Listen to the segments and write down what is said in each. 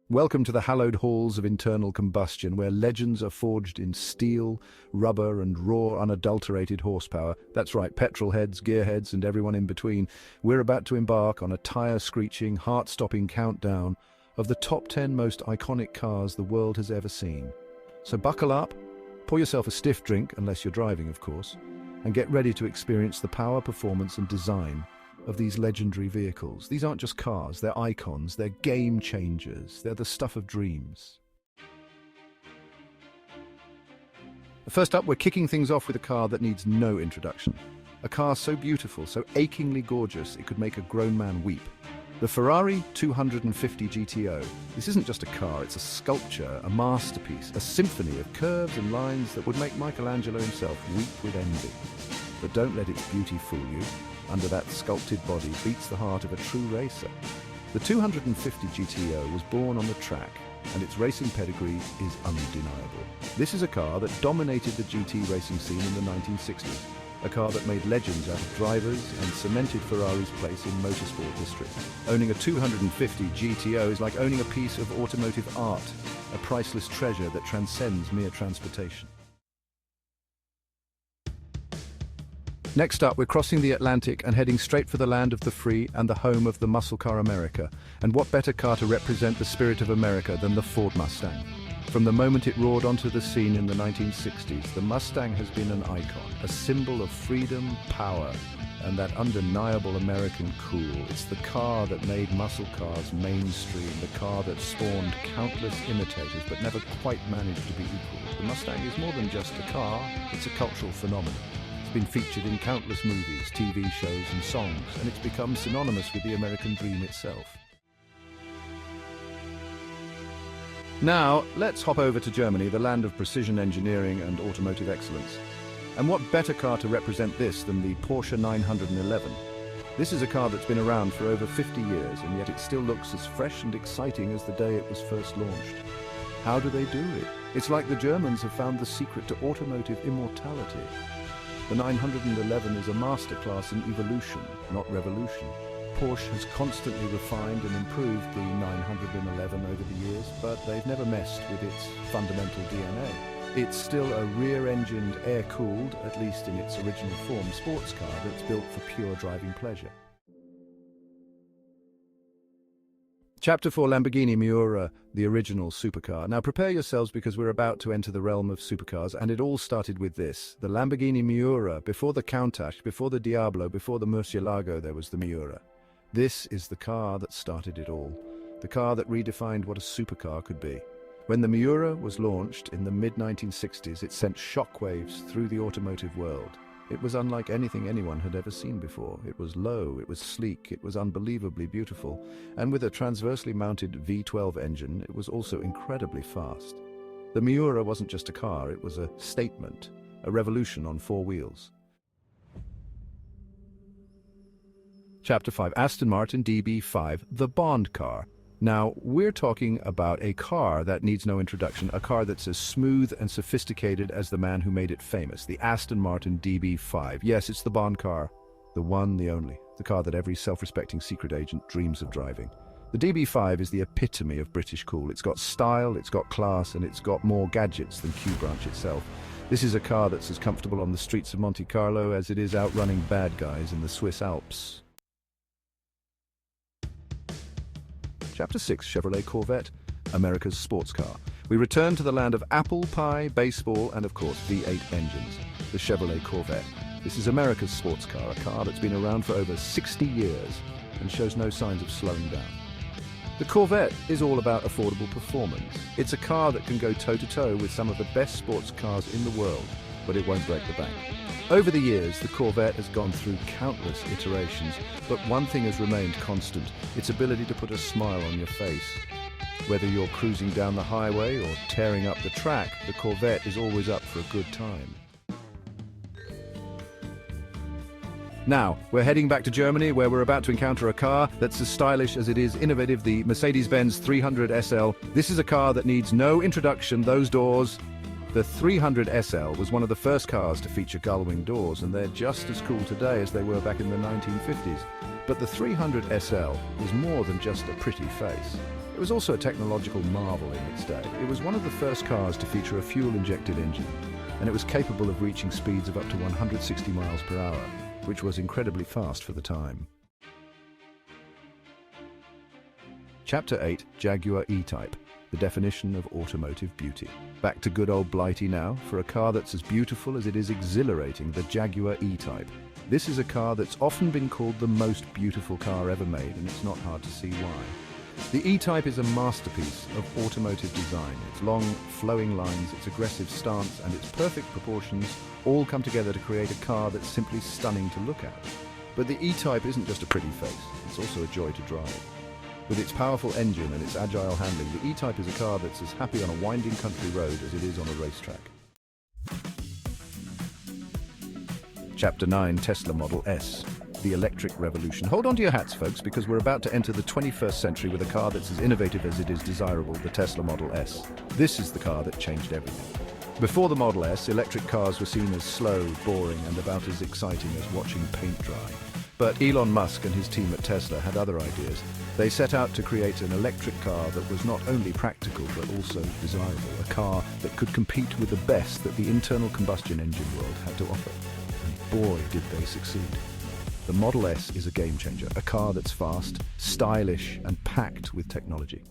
Welcome to the hallowed halls of internal combustion, where legends are forged in steel, rubber, and raw, unadulterated horsepower. That's right, petrol heads, gearheads, and everyone in between. We're about to embark on a tire-screeching, heart-stopping countdown of the top 10 most iconic cars the world has ever seen. So buckle up, pour yourself a stiff drink, unless you're driving, of course, and get ready to experience the power, performance, and design of these legendary vehicles. These aren't just cars, they're icons, they're game changers, they're the stuff of dreams. First up, we're kicking things off with a car that needs no introduction. A car so beautiful, so achingly gorgeous, it could make a grown man weep. The Ferrari 250 GTO. This isn't just a car, it's a sculpture, a masterpiece, a symphony of curves and lines that would make Michelangelo himself weep with envy. But don't let its beauty fool you. Under that sculpted body beats the heart of a true racer. The 250 GTO was born on the track, and its racing pedigree is undeniable. This is a car that dominated the GT racing scene in the 1960s, a car that made legends out of drivers and cemented Ferrari's place in motorsport history. Owning a 250 GTO is like owning a piece of automotive art, a priceless treasure that transcends mere transportation. Next up, we're crossing the Atlantic and heading straight for the land of the free and the home of the muscle car America. And what better car to represent the spirit of America than the Ford Mustang? From the moment it roared onto the scene in the 1960s, the Mustang has been an icon, a symbol of freedom, power, and that undeniable American cool. It's the car that made muscle cars mainstream, the car that spawned countless imitators but never quite managed to be equal. The Mustang is more than just a car, it's a cultural phenomenon. It's been featured in countless movies, TV shows, and songs, and it's become synonymous with the American dream itself. Now, let's hop over to Germany, the land of precision engineering and automotive excellence. And what better car to represent this than the Porsche 911? This is a car that's been around for over 50 years, and yet it still looks as fresh and exciting as the day it was first launched. How do they do it? It's like the Germans have found the secret to automotive immortality. The 911 is a masterclass in evolution, not revolution. Porsche has constantly refined and improved the 911 over the years, but they've never messed with its fundamental DNA. It's still a rear-engined, air-cooled, at least in its original form, sports car that's built for pure driving pleasure. Chapter 4, Lamborghini Miura, the original supercar. Now prepare yourselves because we're about to enter the realm of supercars, and it all started with this. The Lamborghini Miura. Before the Countach, before the Diablo, before the Murcielago, there was the Miura. This is the car that started it all. The car that redefined what a supercar could be. When the Miura was launched in the mid-1960s, it sent shockwaves through the automotive world. It was unlike anything anyone had ever seen before. It was low, it was sleek, it was unbelievably beautiful, and with a transversely mounted V12 engine, it was also incredibly fast. The Miura wasn't just a car, it was a statement, a revolution on four wheels. Chapter 5, Aston Martin DB5, the Bond car. Now, we're talking about a car that needs no introduction, a car that's as smooth and sophisticated as the man who made it famous, the Aston Martin DB5. Yes, it's the Bond car, the one, the only, the car that every self-respecting secret agent dreams of driving. The DB5 is the epitome of British cool. It's got style, it's got class, and it's got more gadgets than Q Branch itself. This is a car that's as comfortable on the streets of Monte Carlo as it is outrunning bad guys in the Swiss Alps. Chapter 6, Chevrolet Corvette, America's sports car. We return to the land of apple pie, baseball, and of course V8 engines, the Chevrolet Corvette. This is America's sports car, a car that's been around for over 60 years and shows no signs of slowing down. The Corvette is all about affordable performance. It's a car that can go toe-to-toe with some of the best sports cars in the world, but it won't break the bank. Over the years, the Corvette has gone through countless iterations, but one thing has remained constant, its ability to put a smile on your face. Whether you're cruising down the highway or tearing up the track, the Corvette is always up for a good time. Now, we're heading back to Germany, where we're about to encounter a car that's as stylish as it is innovative, the Mercedes-Benz 300 SL. This is a car that needs no introduction, those doors. The 300 SL was one of the first cars to feature gull-wing doors, and they're just as cool today as they were back in the 1950s. But the 300 SL is more than just a pretty face. It was also a technological marvel in its day. It was one of the first cars to feature a fuel-injected engine, and it was capable of reaching speeds of up to 160 miles per hour, which was incredibly fast for the time. Chapter 8, Jaguar E-Type, the definition of automotive beauty. Back to good old Blighty now, for a car that's as beautiful as it is exhilarating, the Jaguar E-Type. This is a car that's often been called the most beautiful car ever made, and it's not hard to see why. The E-Type is a masterpiece of automotive design. Its long, flowing lines, its aggressive stance, and its perfect proportions all come together to create a car that's simply stunning to look at. But the E-Type isn't just a pretty face, it's also a joy to drive. With its powerful engine and its agile handling, the E-Type is a car that's as happy on a winding country road as it is on a racetrack. Chapter 9, Tesla Model S. The electric revolution. Hold on to your hats, folks, because we're about to enter the 21st century with a car that's as innovative as it is desirable, the Tesla Model S. This is the car that changed everything. Before the Model S, electric cars were seen as slow, boring, and about as exciting as watching paint dry. But Elon Musk and his team at Tesla had other ideas. They set out to create an electric car that was not only practical but also desirable, a car that could compete with the best that the internal combustion engine world had to offer. And boy, did they succeed. The Model S is a game changer, a car that's fast, stylish, and packed with technology.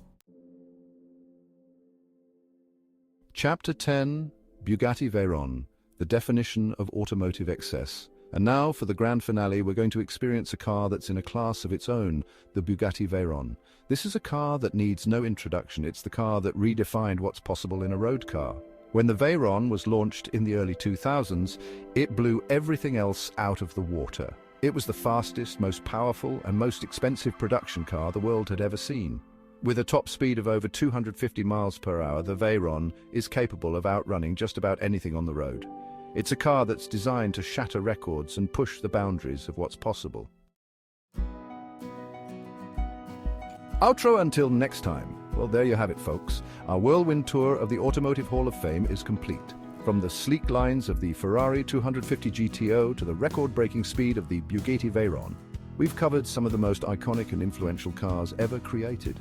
Chapter 10, Bugatti Veyron, the definition of automotive excess. And now, for the grand finale, we're going to experience a car that's in a class of its own, the Bugatti Veyron. This is a car that needs no introduction. It's the car that redefined what's possible in a road car. When the Veyron was launched in the early 2000s, it blew everything else out of the water. It was the fastest, most powerful, and most expensive production car the world had ever seen. With a top speed of over 250 miles per hour, the Veyron is capable of outrunning just about anything on the road. It's a car that's designed to shatter records and push the boundaries of what's possible. Outro until next time. Well, there you have it, folks. Our whirlwind tour of the Automotive Hall of Fame is complete. From the sleek lines of the Ferrari 250 GTO to the record-breaking speed of the Bugatti Veyron, we've covered some of the most iconic and influential cars ever created.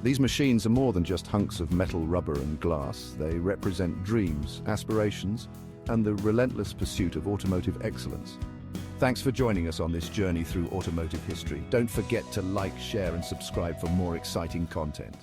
These machines are more than just hunks of metal, rubber, and glass. They represent dreams, aspirations, and the relentless pursuit of automotive excellence. Thanks for joining us on this journey through automotive history. Don't forget to like, share, and subscribe for more exciting content.